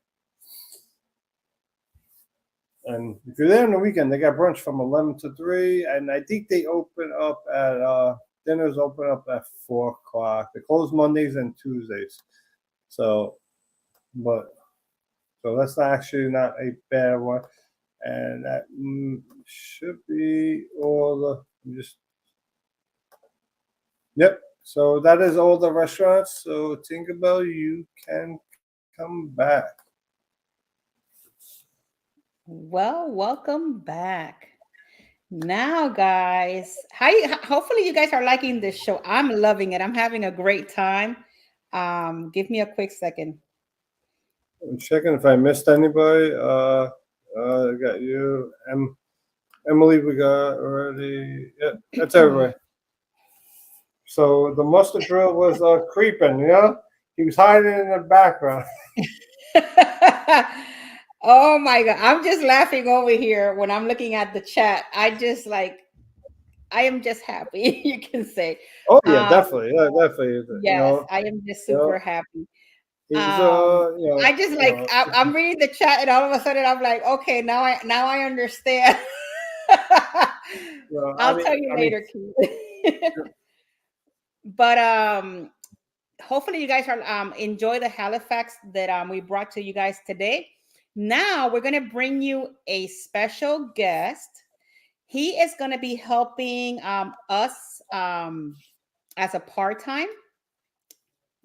And if you're there on the weekend, they got brunch from 11 to 3. And I think they open up at, dinners open up at 4 o'clock. They close Mondays and Tuesdays. So that's actually not a bad one. And that should be all yep. So that is all the restaurants. So Tinkerbell, you can come back. Well, welcome back. Now, guys, hopefully you guys are liking this show. I'm loving it. I'm having a great time. Give me a quick second. I'm checking if I missed anybody. I got you. Emily, we got already. Yeah, that's everybody. So the mustard drill was creeping. He was hiding in the background. Oh my God. I'm just laughing over here when I'm looking at the chat. I am just happy, you can say. Oh yeah, Um, definitely. Yeah, definitely. yes, I am just You know, super happy. he's I just I'm reading the chat and all of a sudden I'm like, okay, now I understand. I I'll mean, tell you I mean, later, Keith. But hopefully you guys are enjoy the Halifax that we brought to you guys today. Now we're gonna bring you a special guest. He is gonna be helping us as a part-time.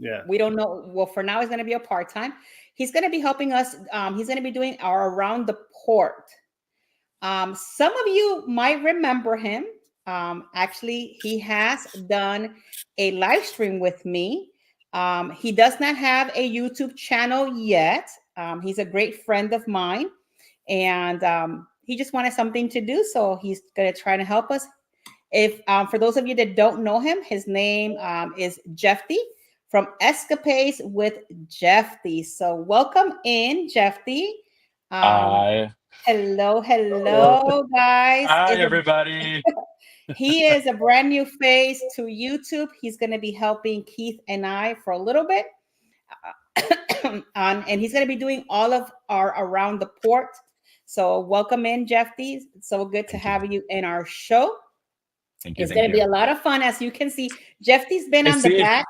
yeah. We don't know. Well, for now, it's going to be a part-time. He's going to be helping us. He's going to be doing our around the port. Some of you might remember him. Actually, he has done a live stream with me. He does not have a YouTube channel yet. He's a great friend of mine, and he just wanted something to do, so he's going to try to help us. If for those of you that don't know him, his name is Jeffy from Escapades with Jeffy. So welcome in, Jeffy. Hi. Hello, guys. Hi, everybody. He is a brand new face to YouTube. He's going to be helping Keith and I for a little bit. And he's going to be doing all of our around the port. So welcome in, Jeffy. It's so good to have you in our show. It's going to be a lot of fun. As you can see, Jeffy's been on the back,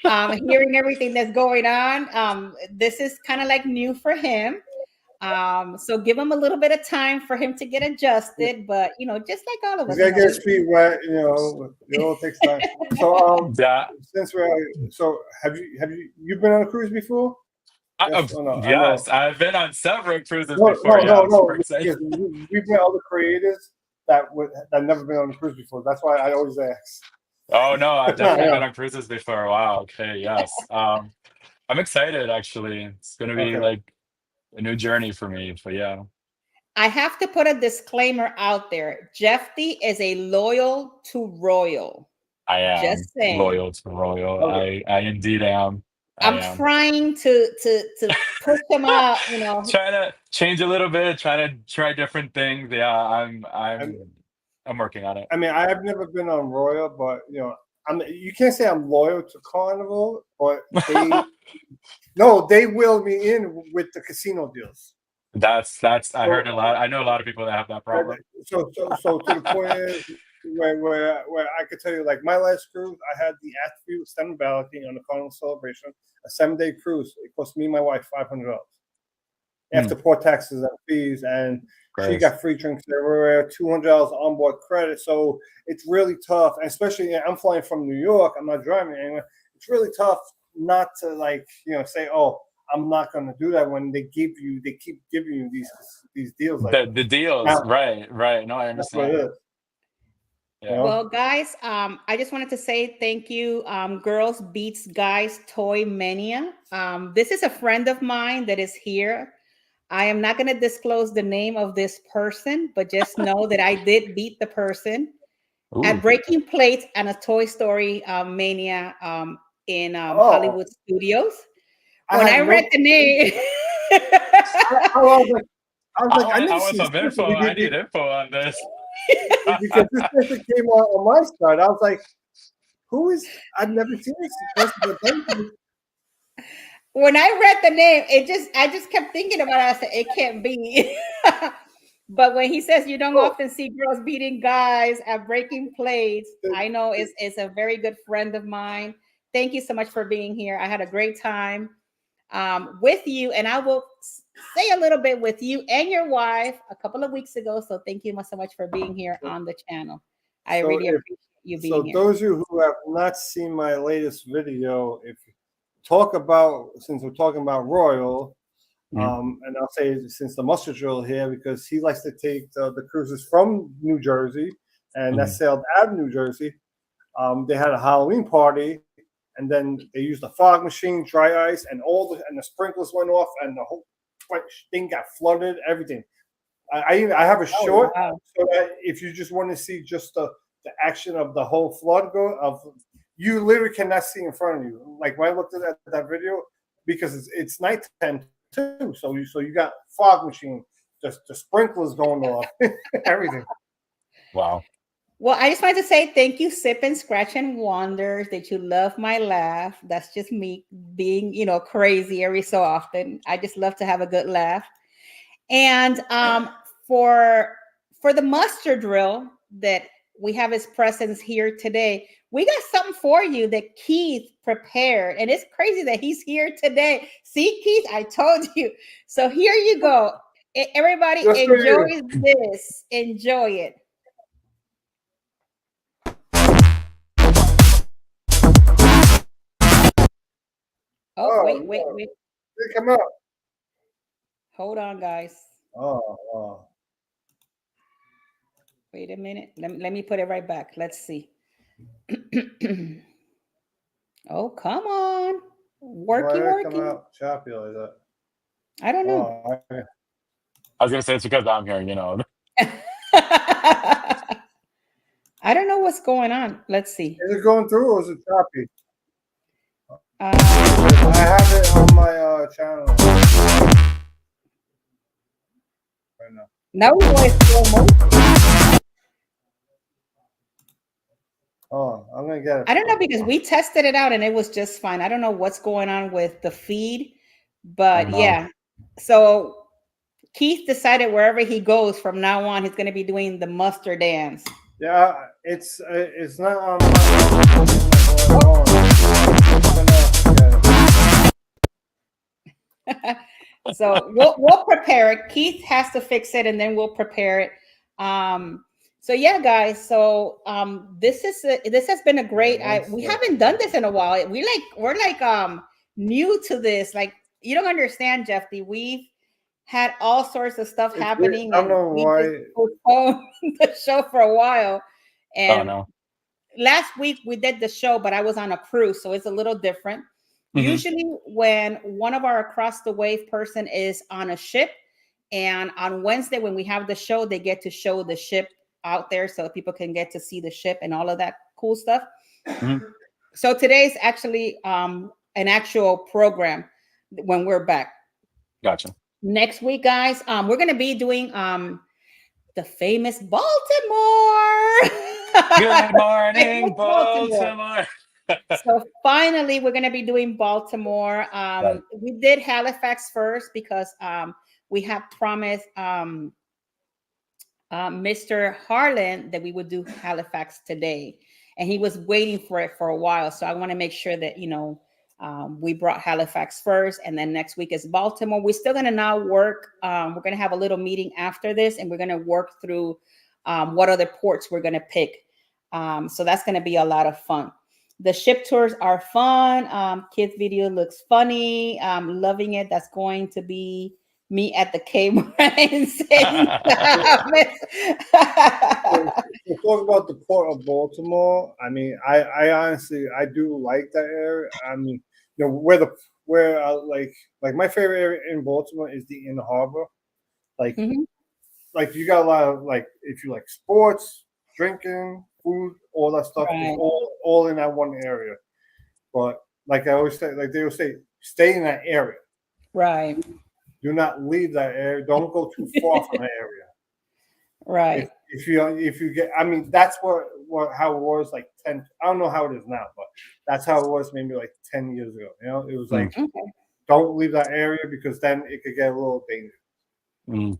hearing everything that's going on. This is kind of like new for him. So give him a little bit of time for him to get adjusted, but just like all of us. He's gotta get his feet wet, it all takes time. So Yeah. Since have you been on a cruise before? Yes, yes, I've been on several cruises No, before. no. We've met other creators that never been on a cruise before. That's why I always ask. Oh no, I've definitely been on cruises before. Wow. Okay. Yes. I'm excited. Actually, it's gonna be like a new journey for me. But yeah. I have to put a disclaimer out there. Jeffy is a loyal to Royal. I am just saying. loyal to Royal. I indeed am. I'm trying to push him out, Trying to change a little bit, trying to try different things. Yeah, I'm working on it. I mean, I have never been on Royal, but you can't say I'm loyal to Carnival, but they will me in with the casino deals. That's I heard a lot. I know a lot of people that have that problem. So to the point is where I could tell you, like my last cruise, I had the attribute stem balloting on the Carnival Celebration, a 7-day cruise. It cost me and my wife $500 after port taxes and fees, and she got free drinks everywhere, $200 onboard credit. So it's really tough, and especially I'm flying from New York. I'm not driving anywhere. It's really tough not to say, oh, I'm not going to do that when they keep giving you these deals. Like the deals, now, right. No, I understand. Yeah. Well, guys, I just wanted to say thank you, Girls Beats Guys Toy Mania. This is a friend of mine that is here. I am not going to disclose the name of this person, but just know that I did beat the person at Breaking Plates and a Toy Story Mania in Hollywood Studios. When I read the name, I was some info. I need info on this. Because this person came on my side. I was like, who is, I've never seen this person, but thank you. When I read the name, I just kept thinking about it. I said, it can't be. But when he says you don't often see girls beating guys at Breaking Plates, I know it's a very good friend of mine. Thank you so much for being here. I had a great time with you, and I will say a little bit with you and your wife a couple of weeks ago. So thank you so much for being here on the channel. I really appreciate you being here. So those of you who have not seen my latest video, since we're talking about Royal, and I'll say since the mustard drill here, because he likes to take the cruises from New Jersey, and that sailed out of New Jersey. They had a Halloween party, and then they used a fog machine, dry ice, and the sprinklers went off, and the whole thing got flooded. Everything. I have a short, wow. so that if you just want to see just the action of the whole flood you literally cannot see in front of you. Like when I looked at that video, because it's nighttime too, so you got fog machine, just the sprinklers going off, everything. Wow. Well, I just wanted to say thank you, Sip and Scratch and Wonders, that you love my laugh. That's just me being, crazy every so often. I just love to have a good laugh. And for the muster drill that we have his presence here today, we got something for you that Keith prepared. And it's crazy that he's here today. See, Keith, I told you. So here you go. Everybody enjoy this. Enjoy it. Oh, wait. They come up. Hold on, guys. Oh. Wait a minute. Let me put it right back. Let's see. Oh, come on. Working. Come out choppy like that? I don't know. I was gonna say it's because I'm here, I don't know what's going on. Let's see. Is it going through or is it choppy? I have it on my channel right now. Now we're going slow motion. Oh, I'm gonna get it. I don't know, because we tested it out and it was just fine. I don't know what's going on with the feed, but yeah. So Keith decided wherever he goes from now on, he's going to be doing the muster dance. Yeah, it's not on my So we'll prepare it. Keith has to fix it, and then we'll prepare it. So yeah, guys. So this has been a great. We haven't done this in a while. We're like new to this. Like, you don't understand, Jeffy. We've had all sorts of stuff happening. I don't know why. Postponed the show for a while. And no. Last week we did the show, but I was on a cruise, so it's a little different. Mm-hmm. Usually when one of our across the wave person is on a ship, and on Wednesday when we have the show, they get to show the ship out there so people can get to see the ship and all of that cool stuff. Mm-hmm. So today's actually an actual program when we're back. Gotcha. Next week, guys, we're going to be doing the famous Baltimore. Good morning, Baltimore. So finally, we're going to be doing Baltimore. Right. We did Halifax first because we have promised Mr. Harlan that we would do Halifax today, and he was waiting for it for a while. So I want to make sure that we brought Halifax first, and then next week is Baltimore. We're still going to now work. We're going to have a little meeting after this, and we're going to work through what other ports we're going to pick. So that's going to be a lot of fun. The ship tours are fun. Kids video looks funny. I'm loving it. That's going to be me at the camera and saying, we'll talk about the Port of Baltimore. I mean, I honestly, I do like that area. I mean, where like my favorite area in Baltimore is the Inner Harbor. Like, mm-hmm. Like you got a lot of, like, if you like sports, drinking, food, all that stuff, right. Is all in that one area. But like I always say, like they always say, stay in that area. Right. Do not leave that area. Don't go too far from that area. Right. If you get, I mean, that's how it was like 10. I don't know how it is now, but that's how it was maybe like 10 years ago. It was like, don't leave that area because then it could get a little dangerous. Mm.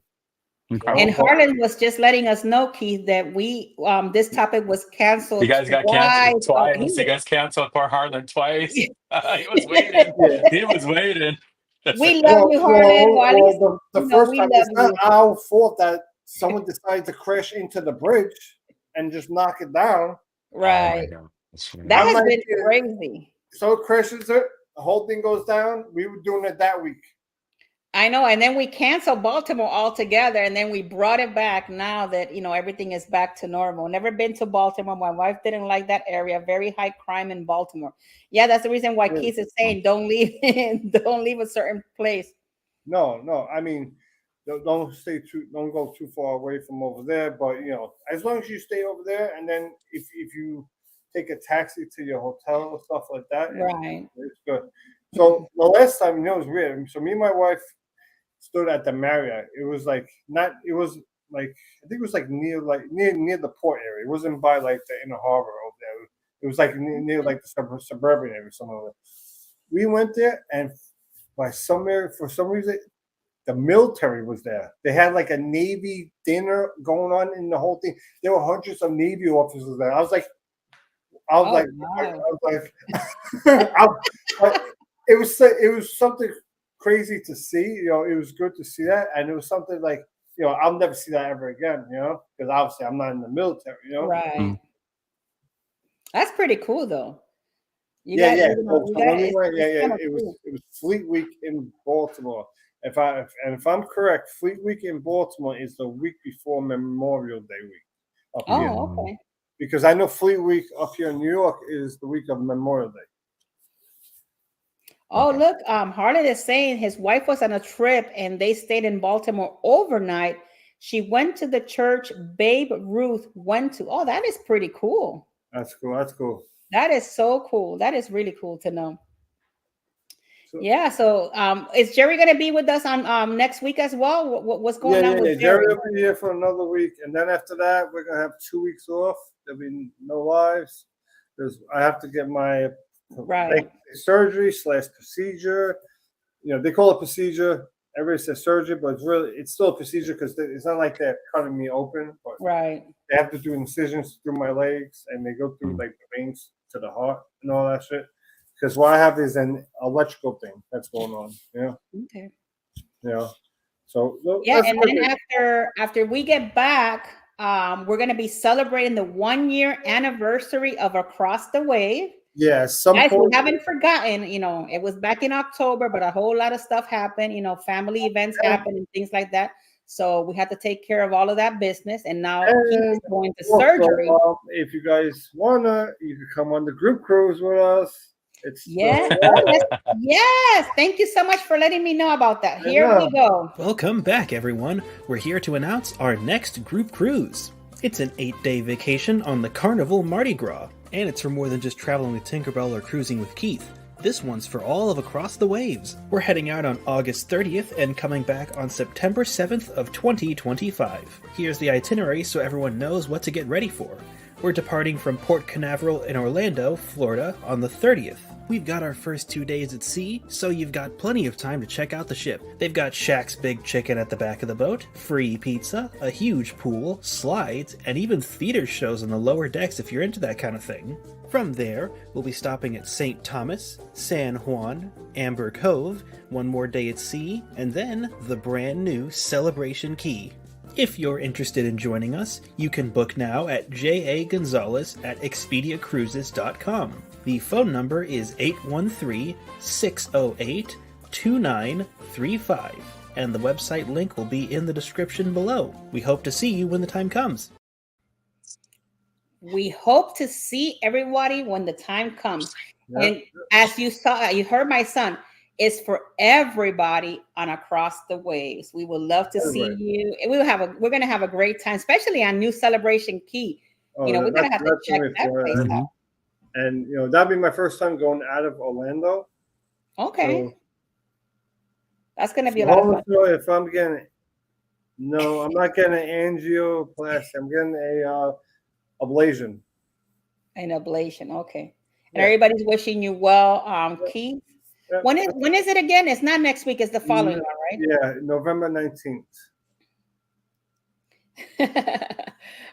Okay. And Harlan was just letting us know, Keith, that we this topic was canceled. You guys got canceled twice. You guys canceled for Harlan twice. He was waiting. He was waiting. We love you, Harlan. Well, the first time, it's not our fault that someone decided to crash into the bridge and just knock it down. Right. That has been crazy. So it crashes it. The whole thing goes down. We were doing it that week. I know, and then we canceled Baltimore altogether, and then we brought it back now that everything is back to normal. Never been to Baltimore. My wife didn't like that area. Very high crime in Baltimore. Yeah, that's the reason why Keith is saying don't leave a certain place. No. I mean, don't go too far away from over there. But as long as you stay over there, and then if you take a taxi to your hotel or stuff like that, Right. it's good. So the last time, it was weird. So me and my wife stood at the Marriott. It was like not. It was like I think it was like near the port area. It wasn't by like the inner harbor over there. It was like near like the suburban area, somewhere like that. We went there, and for some reason, the military was there. They had like a Navy dinner going on in the whole thing. There were hundreds of Navy officers there. I was like, Wow. it was something crazy to see. It was good to see that, and it was something like, I'll never see that ever again. Because obviously I'm not in the military. Right. That's pretty cool, though. It was Fleet Week in Baltimore. If I'm correct, Fleet Week in Baltimore is the week before Memorial Day week. Okay. Because I know Fleet Week up here in New York is the week of Memorial Day. Oh, look, Harlan is saying his wife was on a trip and they stayed in Baltimore overnight. She went to the church Babe Ruth went to. Oh, that is pretty cool. That's cool. That is so cool. That is really cool to know. So is Jerry going to be with us on next week as well? What's going on with Jerry? Jerry will be here for another week, and then after that, we're going to have 2 weeks off. There'll be no lives. I have to get my surgery / procedure. They call it procedure. Everybody says surgery, but it's still a procedure because it's not like they're cutting me open. But they have to do incisions through my legs, and they go through like the veins to the heart and all that shit. Because what I have is an electrical thing that's going on. Okay. So and then after we get back, we're going to be celebrating the 1-year anniversary of Across the Wave. Yeah, guys, we haven't forgotten. It was back in October, but a whole lot of stuff happened. Family events happened and things like that. So we had to take care of all of that business, and now he's going to surgery. If you guys wanna, you can come on the group cruise with us. Yes. Thank you so much for letting me know about that. Here we go. Welcome back, everyone. We're here to announce our next group cruise. It's an 8-day vacation on the Carnival Mardi Gras, and it's for more than just traveling with Tinkerbell or cruising with Keith. This one's for all of Across the Waves. We're heading out on August 30th and coming back on September 7th of 2025. Here's the itinerary so everyone knows what to get ready for. We're departing from Port Canaveral in Orlando, Florida on the 30th. We've got our first 2 days at sea, so you've got plenty of time to check out the ship. They've got Shaq's Big Chicken at the back of the boat, free pizza, a huge pool, slides, and even theater shows on the lower decks if you're into that kind of thing. From there, we'll be stopping at St. Thomas, San Juan, Amber Cove, one more day at sea, and then the brand new Celebration Key. If you're interested in joining us, you can book now at Gonzalez at expediacruises.com. The phone number is 813-608-2935, and the website link will be in the description below. We hope to see you when the time comes. We hope to see everybody when the time comes. And as you heard my son, it's for everybody on Across the Waves. We would love to see you. We're going to have a great time, especially on New Celebration Key. We're going to have to check that place out. And that'll be my first time going out of Orlando. Okay. So, that's going to be a lot of fun. If I'm getting, I'm not getting an angioplasty. I'm getting a ablation. An ablation, okay. And everybody's wishing you well, Keith. Yeah. When is it again? It's not next week. It's the following one, right? Yeah, November 19th.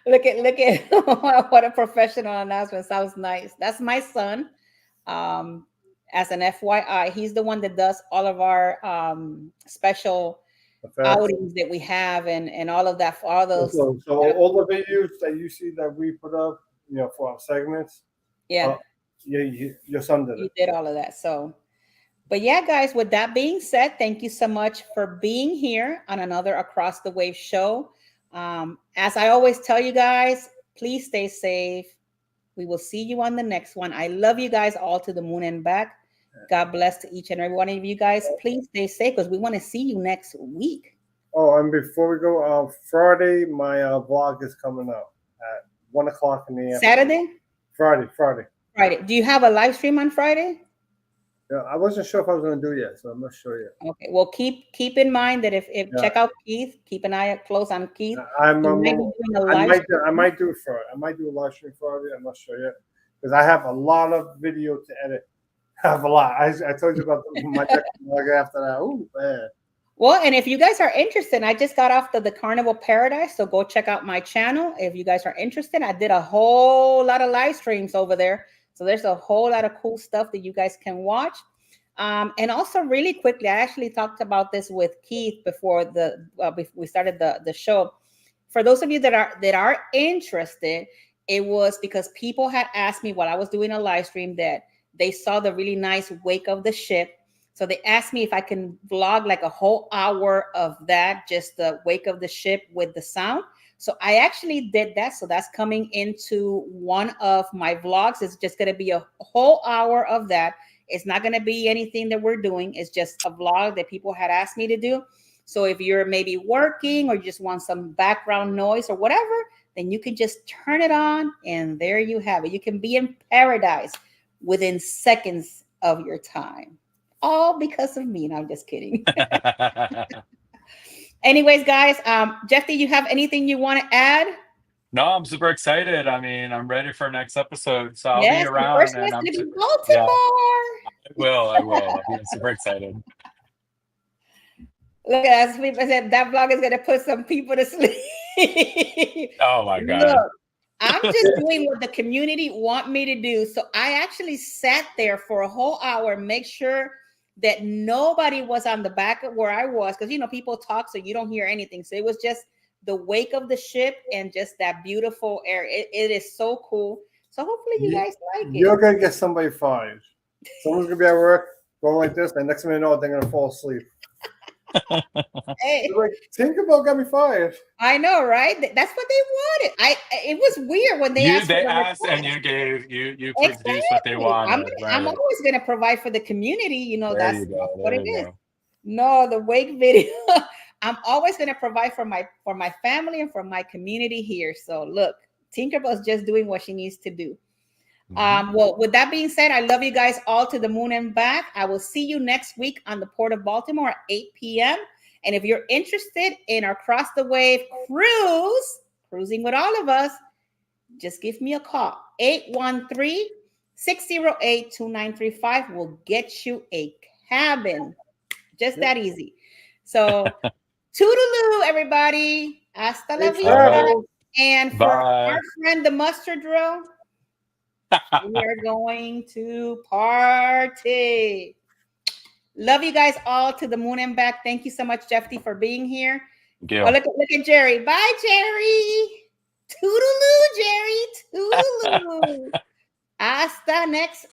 Look at what a professional announcement. Sounds nice. That's my son. As an FYI, he's the one that does all of our special outings that we have and all of that for all those. So all the videos that you see that we put up, for our segments. Yeah. Your son did it. He did all of that. So, but yeah, guys, with that being said, thank you so much for being here on another Across the Wave show. As I always tell you guys, please stay safe. We will see you on the next one. I love you guys all to the moon and back. God bless to each and every one of you guys. Please stay safe because we want to see you next week. Oh, and before we go, Friday, my vlog is coming out at 1:00 in the afternoon. Saturday? Friday. Friday. Do you have a live stream on Friday? Yeah, I wasn't sure if I was going to do it yet, so I'm not sure yet. Okay. Well, keep in mind that if Yeah. check out Keith, keep an eye close on Keith. I He might be doing a live might do it Friday. I might do a live stream Friday. I'm not sure yet because I have a lot of video to edit. I have a lot. I told you about my next vlog after that. Ooh, man. Well, and if you guys are interested, I just got off the Carnival Paradise, so go check out my channel. If you guys are interested, I did a whole lot of live streams over there. So there's a whole lot of cool stuff that you guys can watch. And also really quickly, I actually talked about this with Keith before we started the show. For those of you that are interested, it was because people had asked me while I was doing a live stream that they saw the really nice wake of the ship. So they asked me if I can vlog like a whole hour of that, just the wake of the ship with the sound. So I actually did that. So that's coming into one of my vlogs. It's just going to be a whole hour of that. It's not going to be anything that we're doing. It's just a vlog that people had asked me to do. So if you're maybe working or you just want some background noise or whatever, then you can just turn it on and there you have it. You can be in paradise within seconds of your time. All because of me. No, I'm just kidding. Anyways, guys, Jeff, do you have anything you want to add? No, I'm super excited. I mean, I'm ready for next episode, so I'll Yes, be around. first And one's I'm gonna be yeah, Baltimore. I will. I'm super excited. Look at us. People said that vlog is gonna put some people to sleep. Oh my God. Look, I'm just doing what the community want me to do. So I actually sat there for a whole hour, make sure that nobody was on the back of where I was, because people talk so you don't hear anything. So it was just the wake of the ship and just that beautiful air. It is so cool. So hopefully you guys like it. You're gonna get somebody fired. Someone's gonna be at work going like this, and next thing you know, they're gonna fall asleep. Hey, like, Tinkerbell got me fired. I know, right? That's what they wanted. It was weird when they asked. They asked, and you gave you produced what they wanted. I'm always going to provide for the community. That's what it is. Go. No, the wake video. I'm always going to provide for my family and for my community here. So look, Tinkerbell is just doing what she needs to do. Well, with that being said, I love you guys all to the moon and back. I will see you next week on the Port of Baltimore at 8 p.m. And if you're interested in our Cross the Wave cruise, cruising with all of us, just give me a call. 813-608-2935 will get you a cabin. Just that easy. So, toodaloo, everybody. Hasta la vista. And for our friend, the mustard drill, we are going to party. Love you guys all to the moon and back. Thank you so much, Jeffy, for being here. Oh, look at Jerry. Bye, Jerry. Toodaloo, Jerry. Toodaloo. Hasta next